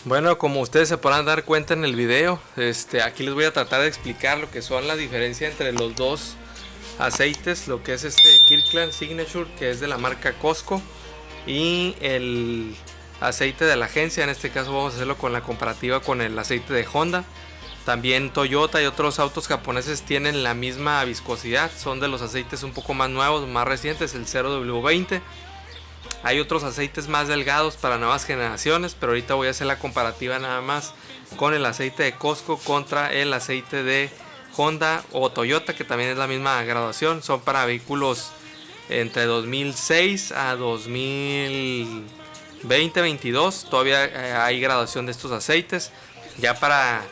Bueno, como ustedes se podrán dar cuenta en el video, aquí les voy a tratar de explicar lo que son la diferencia entre los dos aceites, lo que es Kirkland Signature, que es de la marca Costco, y el aceite de la agencia. En este caso vamos a hacerlo con la comparativa con el aceite de Honda. También Toyota y otros autos japoneses tienen la misma viscosidad, son de los aceites un poco más nuevos, más recientes, el 0W20. Hay otros aceites más delgados para nuevas generaciones, pero ahorita voy a hacer la comparativa nada más con el aceite de Costco contra el aceite de Honda o Toyota, que también es la misma graduación. Son para vehículos entre 2006 a 2020-22. Todavía hay graduación de estos aceites. Ya para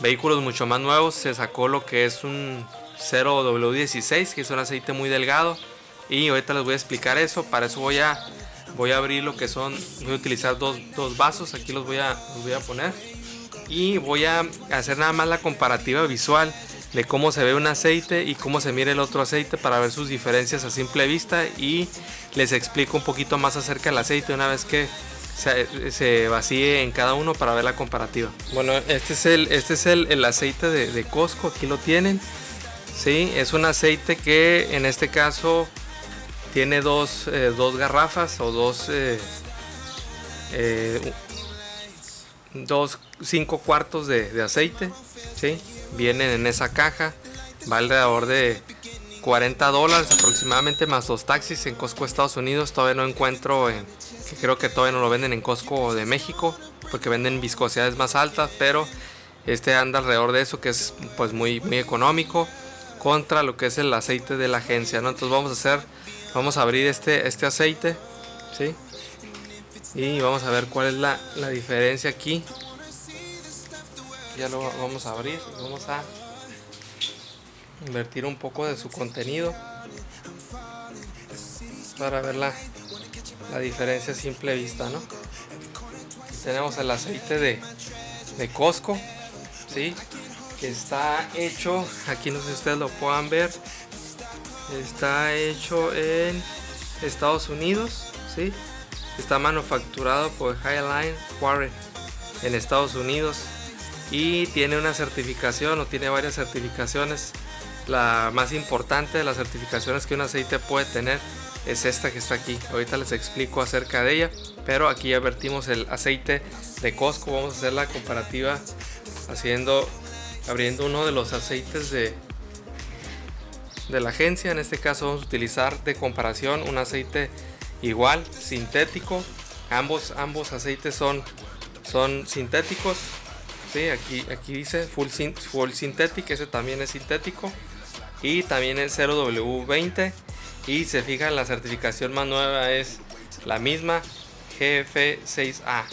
vehículos mucho más nuevos se sacó lo que es un 0W16, que es un aceite muy delgado. Y ahorita les voy a explicar eso. Para eso voy a abrir lo que son, voy a utilizar dos vasos, aquí los voy a poner y voy a hacer nada más la comparativa visual de cómo se ve un aceite y cómo se mira el otro aceite para ver sus diferencias a simple vista, y les explico un poquito más acerca del aceite una vez que se vacíe en cada uno para ver la comparativa. Bueno, este es el aceite de Costco, aquí lo tienen. Sí, es un aceite que en este caso tiene dos garrafas o dos 5 cuartos de aceite. ¿Sí? Vienen en esa caja, va alrededor de $40 aproximadamente, más los taxis en Costco Estados Unidos. Todavía no encuentro, que creo que todavía no lo venden en Costco de México, porque venden viscosidades más altas, pero anda alrededor de eso, que es pues muy económico contra lo que es el aceite de la agencia, ¿no? Entonces vamos a abrir este aceite, ¿sí? Y vamos a ver cuál es la diferencia aquí. Ya lo vamos a abrir, vamos a invertir un poco de su contenido para ver la diferencia a simple vista, ¿no? Tenemos el aceite de Costco, ¿sí? Que está hecho, aquí no sé si ustedes lo puedan ver, está hecho en Estados Unidos, ¿sí? Está manufacturado por Highline Quarry en Estados Unidos y tiene una certificación, o tiene varias certificaciones. La más importante de las certificaciones que un aceite puede tener es esta que está aquí. Ahorita les explico acerca de ella, pero aquí ya vertimos el aceite de Costco. Vamos a hacer la comparativa abriendo uno de los aceites de la agencia. En este caso vamos a utilizar de comparación un aceite igual, sintético. Ambos aceites son sintéticos, ¿sí? Aquí dice full synthetic, ese también es sintético, y también el 0W20. Y se fijan, la certificación más nueva es la misma, GF6A.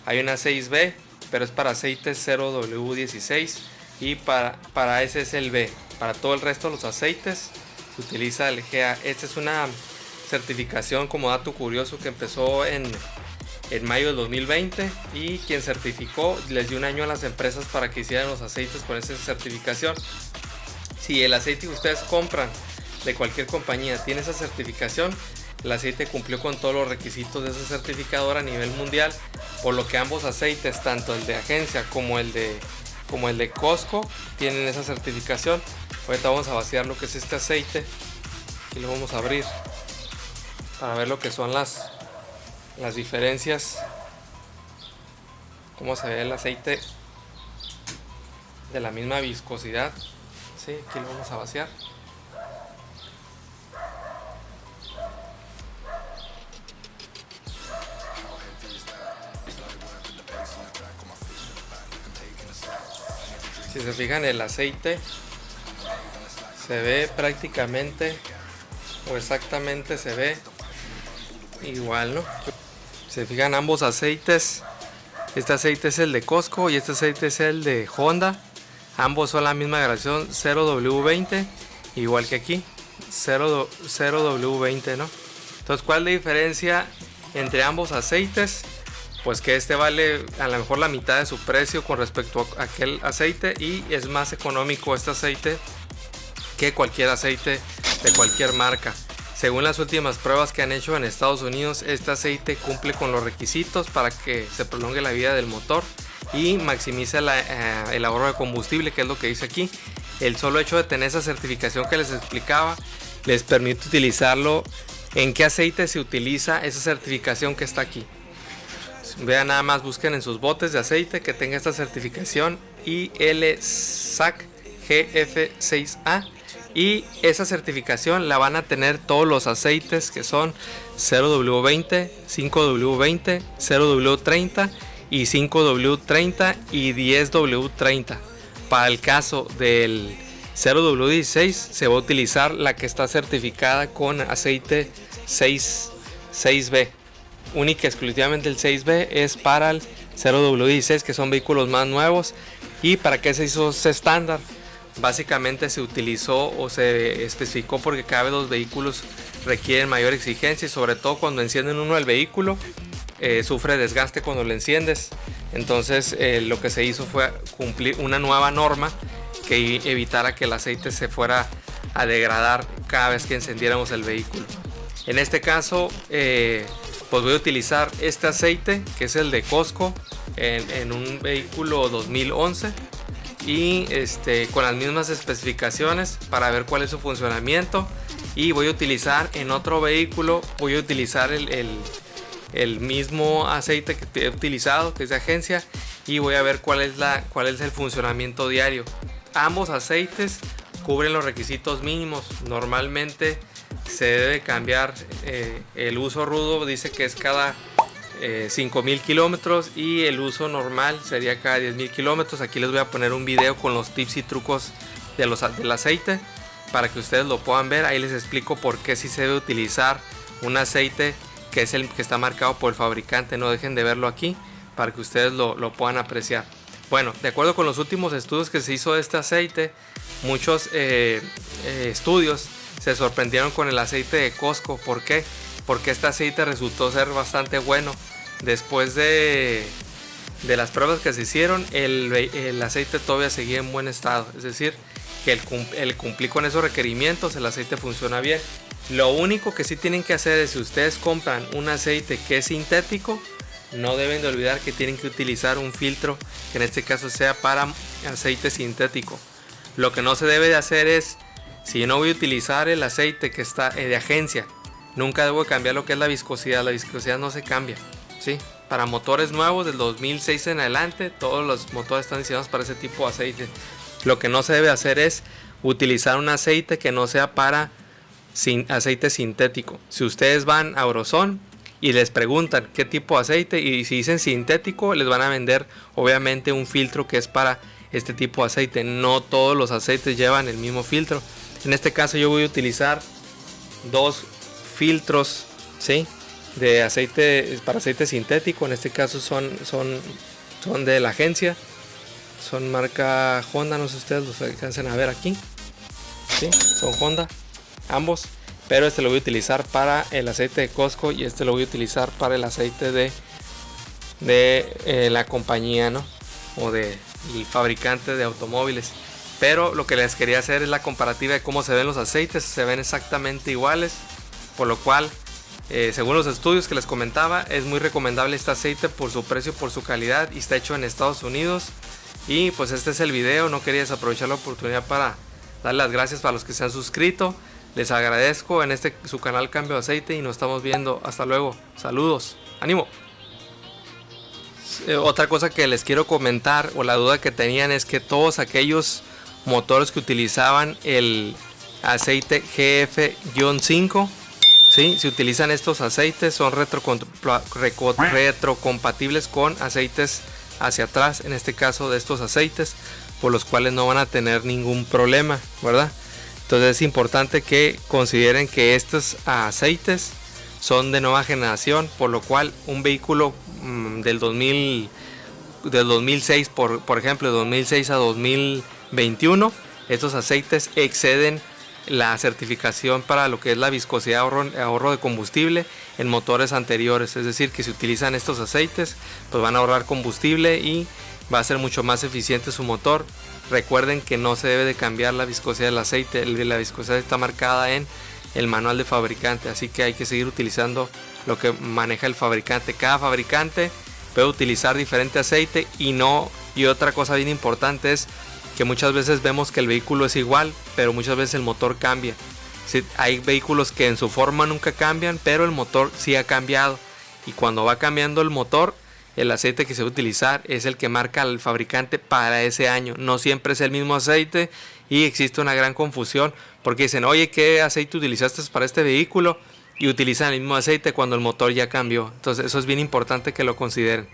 Hay una 6B, pero es para aceites 0W16, y para ese es el B. Para todo el resto de los aceites se utiliza el GA. Esta es una certificación, como dato curioso, que empezó en mayo del 2020, y quien certificó les dio un año a las empresas para que hicieran los aceites con esa certificación. Si el aceite que ustedes compran de cualquier compañía tiene esa certificación, el aceite cumplió con todos los requisitos de esa certificadora a nivel mundial, por lo que ambos aceites, tanto el de agencia como el de Costco, tienen esa certificación. Ahorita vamos a vaciar lo que es este aceite y lo vamos a abrir para ver lo que son las diferencias, cómo se ve el aceite de la misma viscosidad. Sí, aquí lo vamos a vaciar. Si se fijan, el aceite se ve prácticamente o exactamente se ve igual, ¿no? Se fijan ambos aceites. Este aceite es el de Costco y este aceite es el de Honda. Ambos son la misma graduación, 0W20, igual que aquí, 0W20, ¿no? Entonces, ¿cuál es la diferencia entre ambos aceites? Pues que este vale a lo mejor la mitad de su precio con respecto a aquel aceite, y es más económico este aceite que cualquier aceite de cualquier marca. Según las últimas pruebas que han hecho en Estados Unidos, este aceite cumple con los requisitos para que se prolongue la vida del motor y maximiza el ahorro de combustible, que es lo que dice aquí. El solo hecho de tener esa certificación que les explicaba les permite utilizarlo. ¿En qué aceite se utiliza esa certificación que está aquí? Vean, nada más busquen en sus botes de aceite que tenga esta certificación ILSAC GF6A, y esa certificación la van a tener todos los aceites que son 0W20, 5W20, 0W30 y 5W30 y 10W30. Para el caso del 0W16 se va a utilizar la que está certificada con aceite 6B. Única y exclusivamente el 6B es para el 0W16, que son vehículos más nuevos. ¿Y para qué se hizo ese estándar? Básicamente se utilizó o se especificó porque cada vez los vehículos requieren mayor exigencia, y sobre todo cuando encienden uno el vehículo sufre desgaste cuando lo enciendes. Entonces lo que se hizo fue cumplir una nueva norma que evitara que el aceite se fuera a degradar cada vez que encendiéramos el vehículo. En este caso pues voy a utilizar este aceite, que es el de Costco, en un vehículo 2011, y con las mismas especificaciones para ver cuál es su funcionamiento. Y voy a utilizar en otro vehículo, voy a utilizar el mismo aceite que he utilizado, que es de agencia, y voy a ver cuál es el funcionamiento diario. Ambos aceites cubren los requisitos mínimos. Normalmente se debe cambiar el uso rudo, dice que es cada 5,000 kilómetros, y el uso normal sería cada 10,000 kilómetros. Aquí les voy a poner un video con los tips y trucos del aceite para que ustedes lo puedan ver. Ahí les explico por qué sí se debe utilizar un aceite que es el que está marcado por el fabricante. No dejen de verlo aquí para que ustedes lo puedan apreciar. Bueno, de acuerdo con los últimos estudios que se hizo de este aceite, muchos estudios se sorprendieron con el aceite de Costco. ¿Por qué? Porque este aceite resultó ser bastante bueno. Después de las pruebas que se hicieron, el aceite todavía seguía en buen estado. Es decir, que el cumplir con esos requerimientos, el aceite funciona bien. Lo único que sí tienen que hacer es, si ustedes compran un aceite que es sintético, no deben de olvidar que tienen que utilizar un filtro, que en este caso sea para aceite sintético. Lo que no se debe de hacer es, si no voy a utilizar el aceite que está de agencia, nunca debo cambiar lo que es la viscosidad. La viscosidad no se cambia, ¿sí? Para motores nuevos del 2006 en adelante, todos los motores están diseñados para ese tipo de aceite. Lo que no se debe hacer es utilizar un aceite que no sea para aceite sintético. Si ustedes van a Auroson y les preguntan qué tipo de aceite, y si dicen sintético, les van a vender obviamente un filtro que es para este tipo de aceite. No todos los aceites llevan el mismo filtro. En este caso yo voy a utilizar dos filtros, ¿sí?, de aceite para aceite sintético. En este caso son de la agencia, son marca Honda. No sé si ustedes los alcancen a ver aquí, ¿sí? Son Honda ambos, pero este lo voy a utilizar para el aceite de Costco y este lo voy a utilizar para el aceite de la compañía, ¿no?, o del fabricante de automóviles. Pero lo que les quería hacer es la comparativa de cómo se ven los aceites. Se ven exactamente iguales, por lo cual según los estudios que les comentaba, es muy recomendable este aceite por su precio, por su calidad, y está hecho en Estados Unidos. Y pues este es el video. No quería desaprovechar la oportunidad para dar las gracias para los que se han suscrito. Les agradezco en su canal Cambio de Aceite, y nos estamos viendo. Hasta luego, saludos, ánimo. Otra cosa que les quiero comentar, o la duda que tenían, es que todos aquellos motores que utilizaban el aceite GF-5, ¿sí?, si utilizan estos aceites, son retrocompatibles con aceites hacia atrás, en este caso de estos aceites, por los cuales no van a tener ningún problema, ¿verdad? Entonces es importante que consideren que estos aceites son de nueva generación, por lo cual un vehículo del 2006, por ejemplo, de 2006 a 2021, estos aceites exceden la certificación para lo que es la viscosidad, ahorro de combustible en motores anteriores. Es decir, que si utilizan estos aceites, pues van a ahorrar combustible y va a ser mucho más eficiente su motor. Recuerden que no se debe de cambiar la viscosidad del aceite. La viscosidad está marcada en el manual de fabricante, así que hay que seguir utilizando lo que maneja el fabricante. Cada fabricante puede utilizar diferente aceite y otra cosa bien importante es que muchas veces vemos que el vehículo es igual, pero muchas veces el motor cambia. Sí, hay vehículos que en su forma nunca cambian, pero el motor sí ha cambiado, y cuando va cambiando el motor, el aceite que se va a utilizar es el que marca al fabricante para ese año. No siempre es el mismo aceite y existe una gran confusión porque dicen, oye, ¿qué aceite utilizaste para este vehículo? Y utilizan el mismo aceite cuando el motor ya cambió. Entonces eso es bien importante que lo consideren.